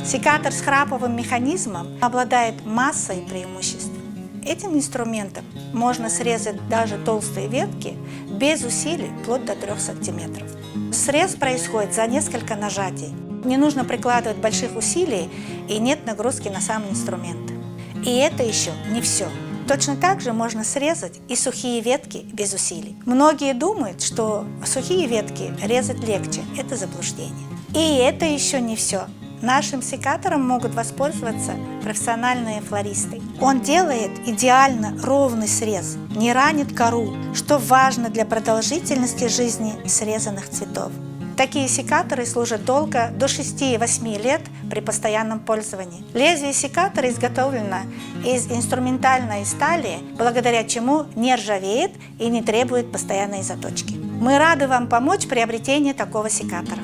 Секатор с храповым механизмом обладает массой преимуществ. Этим инструментом можно срезать даже толстые ветки без усилий, вплоть до 3 сантиметров. Срез происходит за несколько нажатий. Не нужно прикладывать больших усилий и нет нагрузки на сам инструмент. И это еще не все. Точно так же можно срезать и сухие ветки без усилий. Многие думают, что сухие ветки резать легче. Это заблуждение. И это еще не все. Нашим секатором могут воспользоваться профессиональные флористы. Он делает идеально ровный срез, не ранит кору, что важно для продолжительности жизни срезанных цветов. Такие секаторы служат долго, до 6-8 лет при постоянном пользовании. Лезвие секатора изготовлено из инструментальной стали, благодаря чему не ржавеет и не требует постоянной заточки. Мы рады вам помочь в приобретении такого секатора.